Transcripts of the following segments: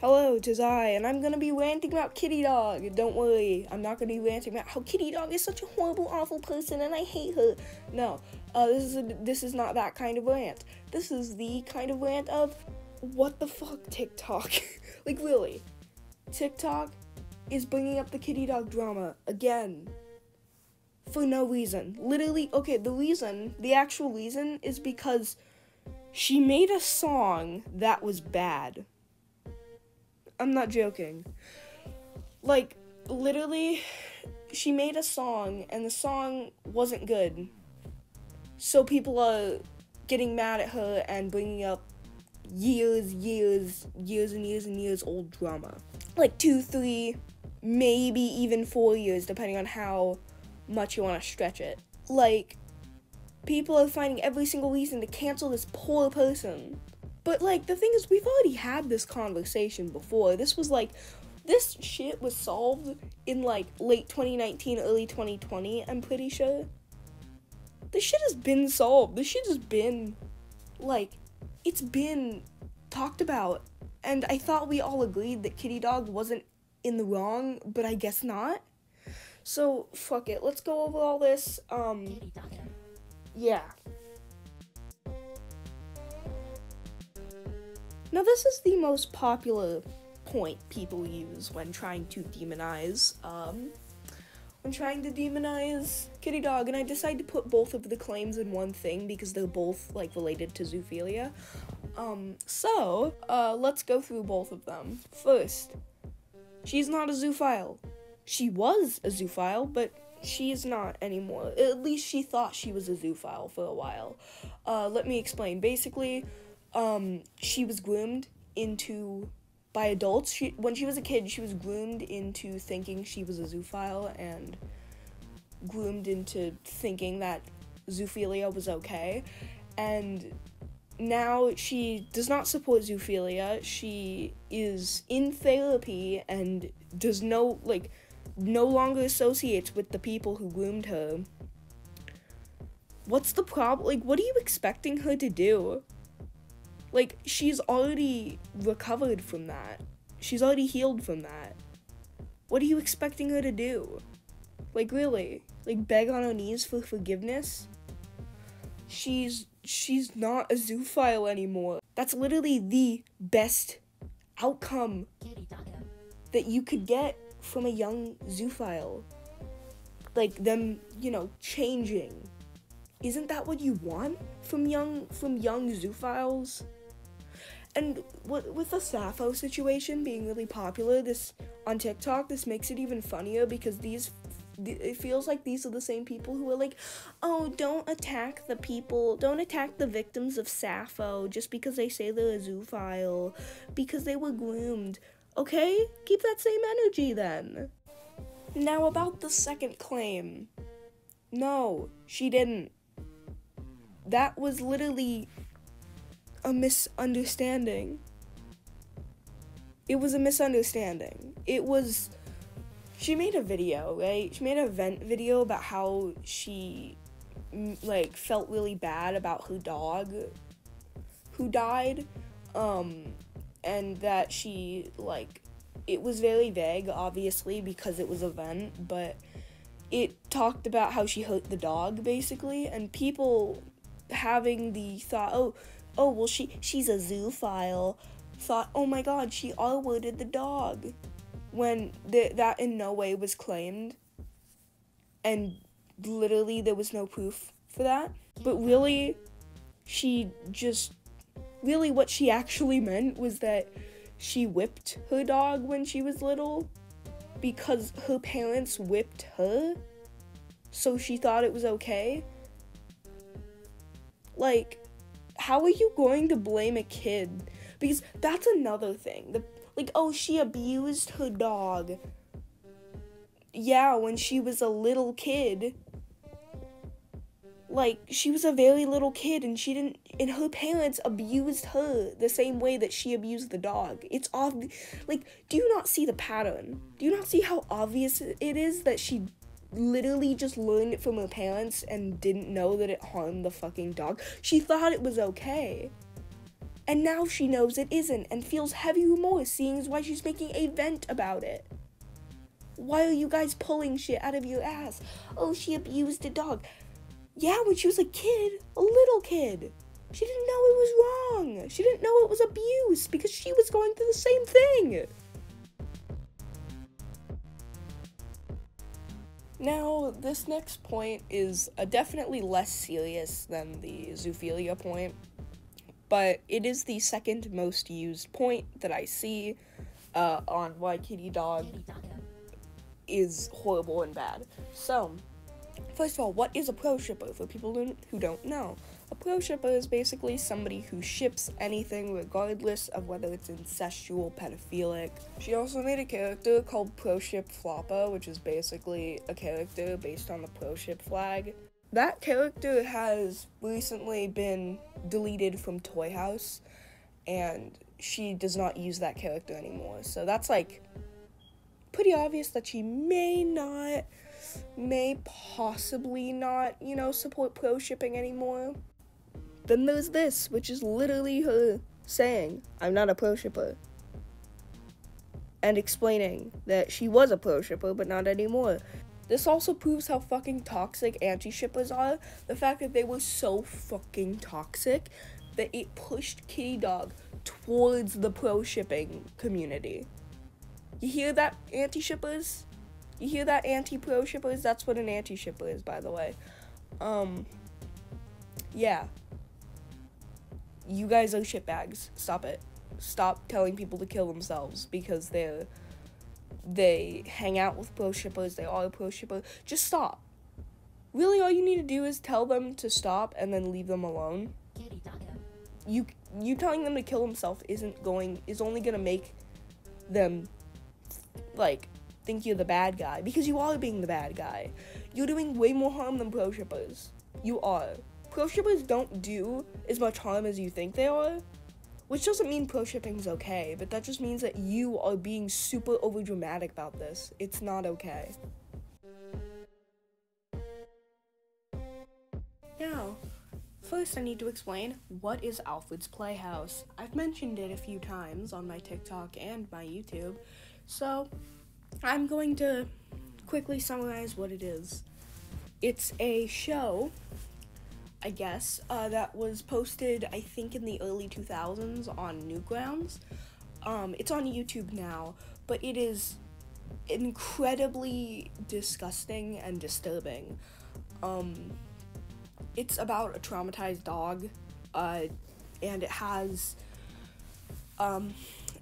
Hello, 'tis I, and I'm gonna be ranting about Kittydog. Don't worry, I'm not gonna be ranting about how Kittydog is such a horrible, awful person, and I hate her. No, this is not that kind of rant. This is the kind of rant of, what the fuck, TikTok? Like, really, TikTok is bringing up the Kittydog drama again. For no reason. Literally, okay, the actual reason is because she made a song that was bad. I'm not joking. Like, literally, she made a song, and the song wasn't good. So people are getting mad at her and bringing up years old drama. Like 2, 3, maybe even 4 years, depending on how much you want to stretch it. Like, people are finding every single reason to cancel this poor person. But, like, the thing is, we've already had this conversation before. This shit was solved in, like, late 2019, early 2020, I'm pretty sure. This shit has been solved. This shit has been, like, it's been talked about. And I thought we all agreed that Kittydog wasn't in the wrong, but I guess not. So, fuck it. Let's go over all this. Yeah. Now, this is the most popular point people use when trying to demonize, Kittydog, and I decided to put both of the claims in one thing because they're both, like, related to Zoophilia. Let's go through both of them. First, she's not a zoophile. She was a zoophile, but she is not anymore. At least she thought she was a zoophile for a while. Let me explain. Basically, she was groomed by adults. When she was a kid, she was groomed into thinking she was a zoophile and groomed into thinking that zoophilia was okay. And now she does not support zoophilia. She is in therapy and no longer associates with the people who groomed her. What's the problem? Like, what are you expecting her to do? Like, she's already recovered from that. She's already healed from that. What are you expecting her to do? Like, really? Like, beg on her knees for forgiveness? She's not a zoophile anymore. That's literally the best outcome that you could get from a young zoophile. Like, them, changing. Isn't that what you want from young zoophiles? And with the Sappho situation being really popular on TikTok, this makes it even funnier because it feels like these are the same people who are like, oh, don't attack the victims of Sappho just because they say they're a zoophile, because they were groomed. Okay? Keep that same energy then. Now about the second claim. No, she didn't. That was literally a misunderstanding. It was a misunderstanding. She made a video, right? She made a vent video about how she, felt really bad about her dog who died, and that she, it was very vague, obviously, because it was a vent, but it talked about how she hurt the dog, basically, and people having the thought, oh, well, she's a zoophile, thought, oh my god, she R-worded the dog, when that in no way was claimed, and literally there was no proof for that. But really, what she actually meant was that she whipped her dog when she was little, because her parents whipped her, so she thought it was okay. Like, how are you going to blame a kid? Because that's another thing. She abused her dog. Yeah, when she was a little kid. Like, she was a very little kid, and and her parents abused her the same way that she abused the dog. It's obvious. Like, do you not see the pattern? Do you not see how obvious it is that she literally just learned it from her parents and didn't know that it harmed the fucking dog? She thought it was okay. And now she knows it isn't and feels heavy remorse, seeing as why she's making a vent about it. Why are you guys pulling shit out of your ass? Oh, she abused a dog. Yeah, when she was a kid, a little kid. She didn't know it was wrong. She didn't know it was abuse because she was going through the same thing. Now, this next point is definitely less serious than the Zoophilia point, but it is the second most used point that I see on why Kittydog is horrible and bad. So, first of all, what is a proshipper for people who don't know? A proshipper is basically somebody who ships anything regardless of whether it's incestual, pedophilic. She also made a character called Proship Floppa, which is basically a character based on the proship flag. That character has recently been deleted from Toy House, and she does not use that character anymore. So that's like pretty obvious that she may possibly not, support pro-shipping anymore. Then there's this, which is literally her saying, I'm not a pro-shipper. And explaining that she was a pro-shipper, but not anymore. This also proves how fucking toxic anti-shippers are. The fact that they were so fucking toxic that it pushed Kittydog towards the pro-shipping community. You hear that, anti-shippers? You hear that, anti-pro-shippers? That's what an anti-shipper is, by the way. Yeah. You guys are shitbags. Stop it. Stop telling people to kill themselves because they hang out with pro-shippers, they are a pro-shipper. Just stop. Really, all you need to do is tell them to stop and then leave them alone. You telling them to kill themselves is only gonna make them, think you're the bad guy, because you are being the bad guy. You're doing way more harm than pro-shippers. You are. Pro-shippers don't do as much harm as you think they are, which doesn't mean pro-shipping's okay, but that just means that you are being super overdramatic about this. It's not okay. Now, first I need to explain what is Alfred's Playhouse. I've mentioned it a few times on my TikTok and my YouTube, so I'm going to quickly summarize what it is. It's a show, I guess, that was posted, I think, in the early 2000s on Newgrounds. It's on YouTube now, but it is incredibly disgusting and disturbing. It's about a traumatized dog, and it has,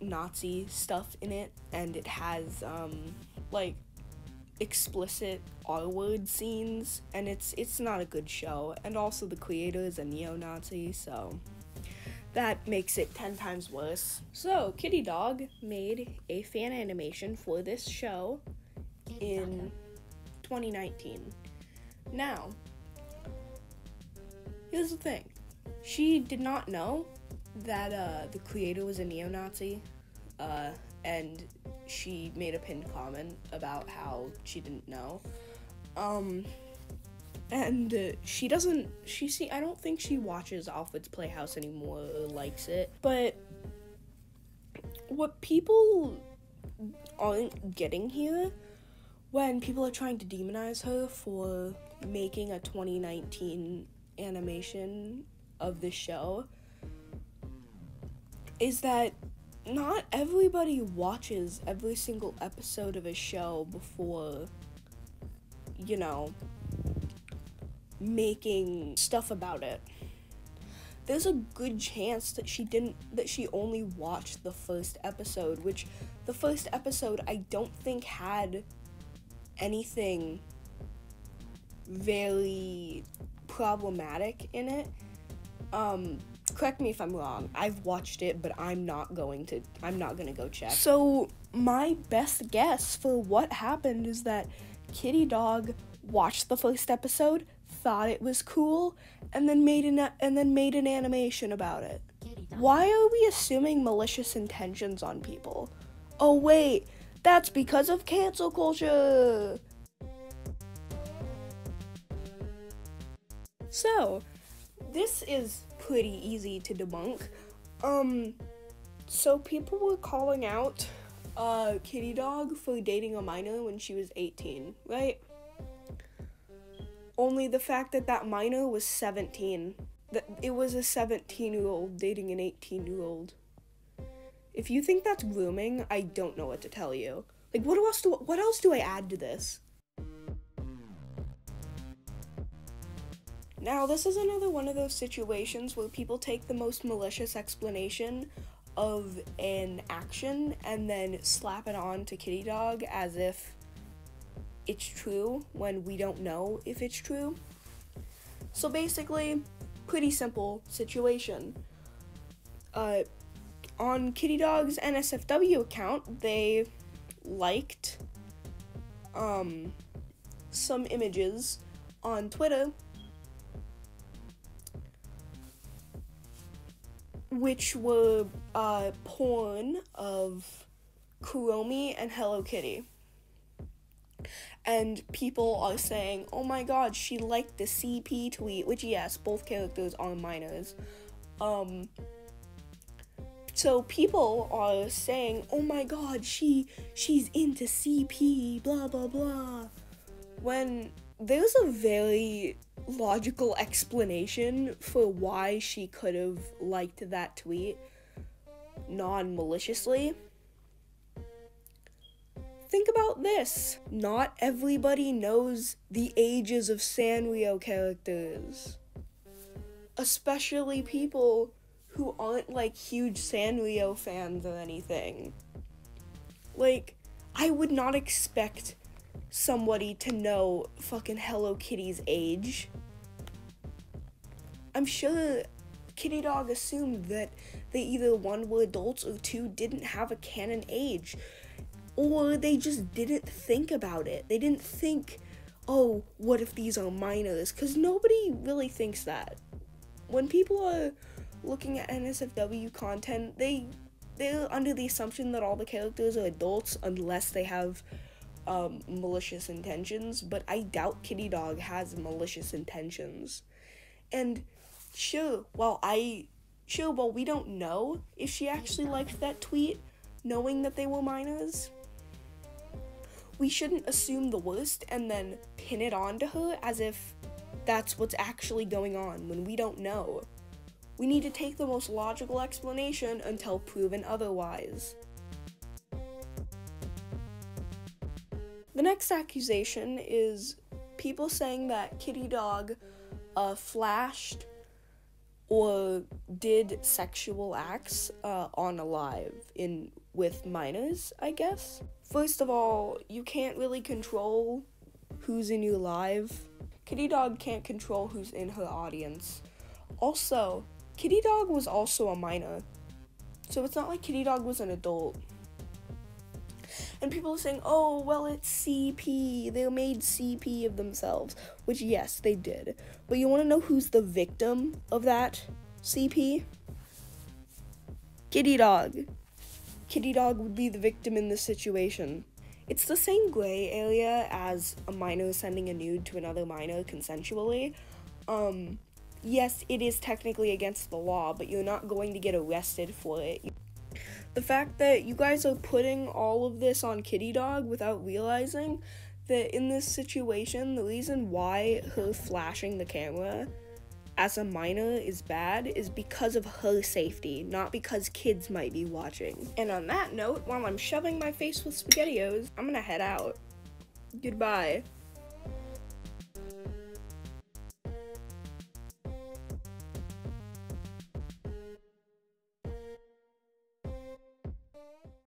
Nazi stuff in it, and it has, explicit R-word scenes, and it's not a good show, and also the creator is a neo-Nazi, so that makes it 10 times worse. So, Kittydog made a fan animation for this show in 2019. Now, here's the thing. She did not know that the creator was a neo-Nazi, and she made a pinned comment about how she didn't know. And I don't think she watches Alfred's Playhouse anymore or likes it. But what people aren't getting here, when people are trying to demonize her for making a 2019 animation of the show, is that not everybody watches every single episode of a show before, making stuff about it. There's a good chance that she only watched the first episode, which the first episode I don't think had anything very problematic in it. Correct me if I'm wrong. I've watched it, but I'm not gonna go check. So my best guess for what happened is that Kittydog watched the first episode, thought it was cool, and then made an animation about it. Why are we assuming malicious intentions on people? Oh wait, that's because of cancel culture. So, this is pretty easy to debunk. So people were calling out Kittydog for dating a minor when she was 18, right? Only the fact that that minor was 17. That it was a 17-year-old dating an 18-year-old. If you think that's grooming, I don't know what to tell you. Like, what else do I add to this? Now, this is another one of those situations where people take the most malicious explanation of an action and then slap it on to Kittydog as if it's true when we don't know if it's true. So basically, pretty simple situation. On Kittydog's NSFW account, they liked some images on Twitter which were porn of Kuromi and Hello Kitty. And people are saying, oh my god, she liked the CP tweet, which yes, both characters are minors. So people are saying, oh my god, she's into CP, blah blah blah. When there's a very logical explanation for why she could have liked that tweet non-maliciously. Think about this. Not everybody knows the ages of Sanrio characters. Especially people who aren't, like, huge Sanrio fans or anything. Like, I would not expect somebody to know fucking Hello Kitty's age. I'm sure Kittydog assumed that they either, one, were adults, or two, didn't have a canon age. Or they just didn't think about it. They didn't think, oh, what if these are minors? Because nobody really thinks that. When people are looking at NSFW content, they're under the assumption that all the characters are adults unless they have malicious intentions, but I doubt Kittydog has malicious intentions. And sure, while we don't know if she actually liked that tweet, knowing that they were minors, we shouldn't assume the worst and then pin it onto her as if that's what's actually going on when we don't know. We need to take the most logical explanation until proven otherwise. The next accusation is people saying that Kittydog flashed or did sexual acts on a live with minors, I guess. First of all, you can't really control who's in your live. Kittydog can't control who's in her audience. Also, Kittydog was also a minor, so it's not like Kittydog was an adult. And people are saying, oh, well, it's CP. They made CP of themselves. Which, yes, they did. But you want to know who's the victim of that CP? Kittydog. Kittydog would be the victim in this situation. It's the same gray area as a minor sending a nude to another minor consensually. Yes, it is technically against the law, but you're not going to get arrested for it. The fact that you guys are putting all of this on Kittydog without realizing that in this situation, the reason why her flashing the camera as a minor is bad is because of her safety, not because kids might be watching. And on that note, while I'm shoving my face with SpaghettiOs, I'm gonna head out. Goodbye.